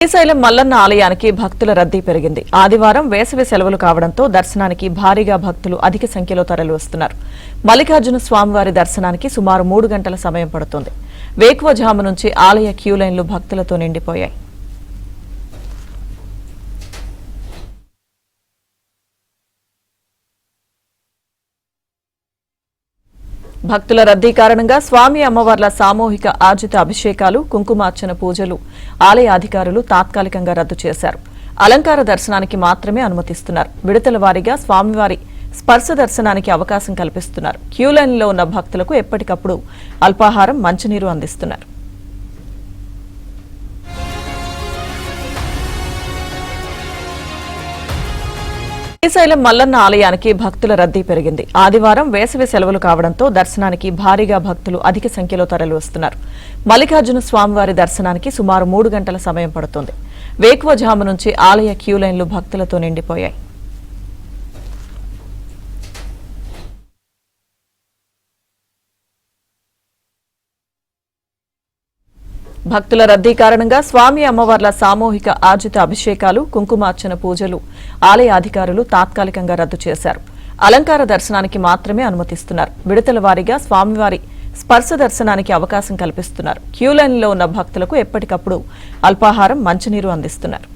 శ్రీశైలం మల్లన్న ఆలయానికి భక్తుల రద్దీ పెరిగింది. ఆదివారం వేసవి సెలవులు కావడంతో దర్శనానికి భారీగా భక్తులు అధిక సంఖ్యలో తరలివస్తున్నారు. మల్లికార్జున స్వామివారి దర్శనానికి సుమారు 3 గంటల సమయం పడుతుంది. వేకువజాము నుంచి ఆలయ క్యూ లైన్లు భక్తులతో నిండిపోయాయి. భక్తుల రద్దీ కారణంగా స్వామి అమ్మవార్ల సామూహిక ఆర్జిత అభిషేకాలు, కుంకుమార్చన పూజలు ఆలయ అధికారులు తాత్కాలికంగా రద్దు చేశారు. అలంకార దర్శనానికి మాత్రమే అనుమతిస్తున్నారు. విడతల వారీగా స్వామివారి స్పర్శ దర్శనానికి అవకాశం కల్పిస్తున్నారు. క్యూ లైన్లో ఉన్న భక్తులకు ఎప్పటికప్పుడు అల్పాహారం, మంచినీరు అందిస్తున్నారు. శ్రీశైలం మల్లన్న ఆలయానికి భక్తుల రద్దీ పెరిగింది. ఆదివారం వేసవి సెలవులు కావడంతో దర్శనానికి భారీగా భక్తులు అధిక సంఖ్యలో తరలివస్తున్నారు. మల్లికార్జున స్వామివారి దర్శనానికి సుమారు 3 గంటల సమయం పడుతుంది. వేకువజాము నుంచి ఆలయ క్యూ లైన్లు భక్తులతో నిండిపోయాయి. భక్తుల రద్దీ కారణంగా స్వామి అమ్మవార్ల సామూహిక ఆర్జిత అభిషేకాలు, కుంకుమార్చన పూజలు ఆలయ అధికారులు తాత్కాలికంగా రద్దు చేశారు. అలంకార దర్శనానికి మాత్రమే అనుమతిస్తున్నారు. విడతల వారీగా స్వామివారి స్పర్శ దర్శనానికి అవకాశం కల్పిస్తున్నారు. క్యూ లైన్లో ఉన్న భక్తులకు ఎప్పటికప్పుడు అల్పాహారం, మంచినీరు అందిస్తున్నారు.